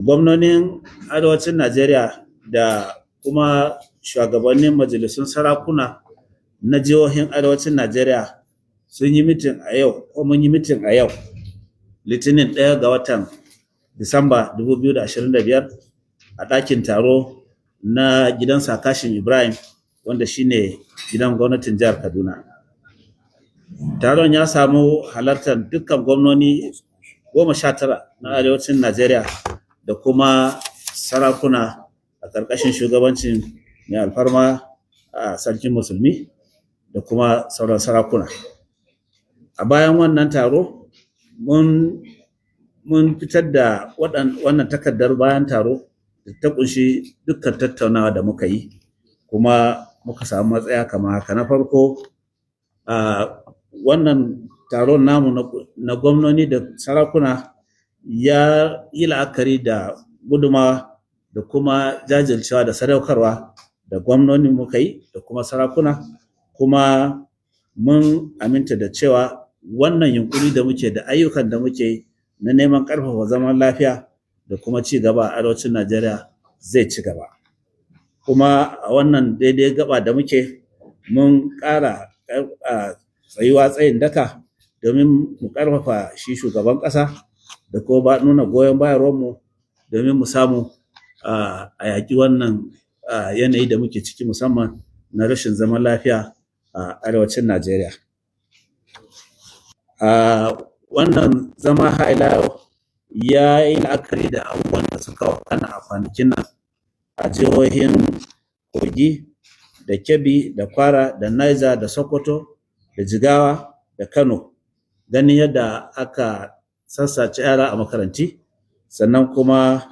Gwamnonin arewacin Najeriya da kuma shugabannin majalisun sarakuna na jihohin arewacin Najeriya sun yi mitin a yau, ko mun yi mitin a yau, Litinin 1 ga watan Disamba 2025 a ɗakin taro na gidan Kashim Ibrahim, wanda shine gidan gwamnatin jihar Kaduna. Taron ya samu halartar dukkan gwamnoni 19 na arewacin Najeriya da kuma sarakuna a ƙarƙashin shugabancin mai alfarma a sarkin musulmi da kuma sauran sarakuna. A bayan wannan taro mun fitar da wannan takardar bayan taro da ta ƙunshi dukkan tattaunawa da muka yi, kuma muka samu matsaya kamar haka. Na farko, wannan taron namu na gwamnoni da sarakuna ya yi la'akari da gudumawa da kuma jajircewa da sadaukarwa da gwamnonin muka yi da kuma sarakuna, kuma mun aminta da cewa wannan yunkuri da muke da ayyukan da muke na neman ƙarfafa zaman lafiya da kuma ci gaba a arewacin Najeriya zai ci gaba. Kuma a wannan daidai gaba da muke, mun ƙara tsayuwa tsayin daka domin mu ƙarfafa shi shugaban ƙasa da kuma nuna goyon bayarwarmu domin mu samu a yaƙi wannan yanayi da muke ciki, musamman na rashin zaman lafiya a arewacin Najeriya. Wannan zama har ila yau ya yi la'akari da abubuwan da suka wakana a kwanakin nan a jihohin Kogi da Kebbi da Kwara da Niger da Sokoto da Jigawa da Kano, ganin yadda aka sassace yara a makaranti, sannan kuma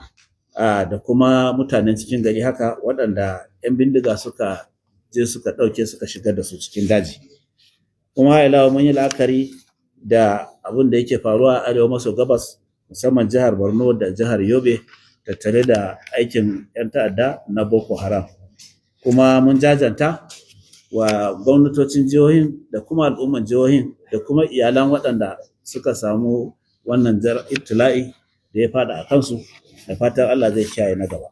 da kuma mutanen cikin gari haka waɗanda 'yan bindiga suka je suka ɗauke suka shigar da su cikin daji. Kuma ila mun yi la'akari da abin da yake faruwa a arewa maso gabas, musamman jihar Borno da jihar Yobe, tattare da aikin 'yan ta'adda na Boko Haram. Kuma mun jajanta wa gwamnatocin jihohin da kuma al'umman jihohin da kuma iyalan waɗanda suka samu wannan ibtila'i da ya faɗa a kansu, da fatan Allah zai kiyaye na gaba.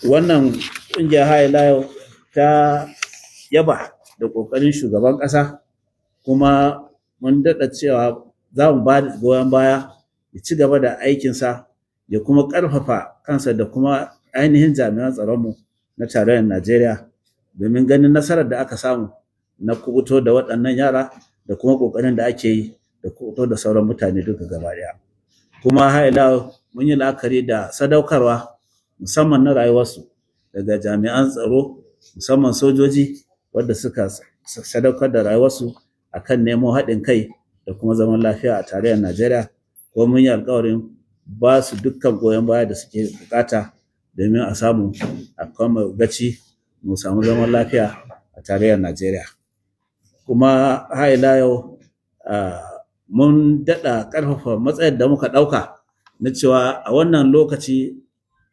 Wannan ƙungiya har ila yau ta yaba da ƙoƙarin shugaban ƙasa, kuma mun daɗa cewa za mu ba da goyon baya ya ci gaba da aikinsa, ya kuma ƙarfafa kansa da kuma ainihin jami'an tsaronmu na tarayyar Najeriya domin ganin nasarar da aka samu na kubuto da waɗannan yara da kuma ƙoƙarin da ake yi da kubuto da sauran mutane duka gaba ɗaya. Kuma har ila mun yi la'akari da sadaukarwa musamman na rayuwarsu daga jami'an tsaro, musamman sojoji, wadda suka sadaukar da rayuwarsu akan nemo haɗin kai da kuma zaman lafiya a tarayyar Najeriya. Kuma mun yi alƙawarin ba su dukkan goyon baya da suke bukata domin a samu a kama gaci mu samu zaman lafiya a tarayyar Najeriya. Kuma har ila yau mun daɗa ƙarfafa matsayar da muka ɗauka na cewa a wannan lokaci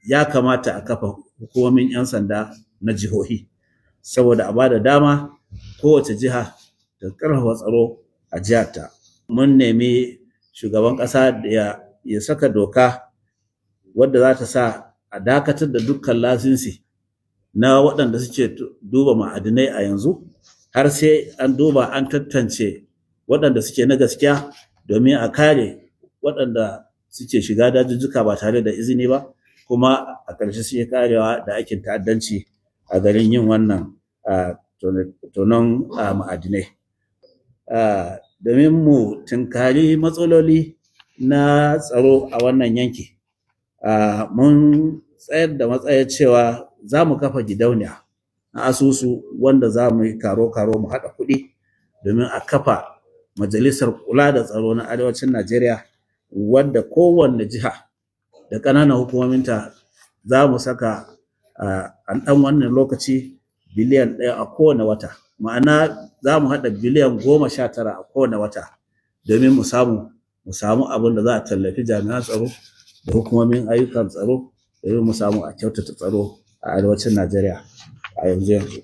ya kamata a kafa hukumomin 'yan sanda na jihohi, saboda a ba da dama kowace jiha da ƙarfafa tsaro a jiharta. Mun nemi shugaban ƙasa da ya saka doka wadda za ta sa a dakatar da dukkan lasinsi na waɗanda suke duba ma'adinai a yanzu, har sai an duba an tantance waɗanda suke na gaskiya, domin a kare waɗanda suke shiga dajujjuka ba tare da izini ba, kuma a ƙarshe suke karewa da aikin ta'addanci a garin yin wannan tonon ma'adinai. Domin mu tunkari matsaloli na tsaro a wannan yanki, mun tsayar da matsayar cewa za mu kafa gidauniya na asusu wanda za mu yi karo-karo mu haɗa kuɗi domin a kafa majalisar kula da tsaro na arewacin Najeriya, wadda kowanne jiha da ƙananan hukumominta za mu saka a ɗan wannan lokaci biliyan 1 a kowane wata. Ma'ana za mu haɗa biliyan 19 a kowane wata domin mu samu abin da za a tallafi jami'an tsaro da hukumomin ayyukan tsaro, domin mu samu a kyautata tsaro a arewacin Najeriya a yanzu.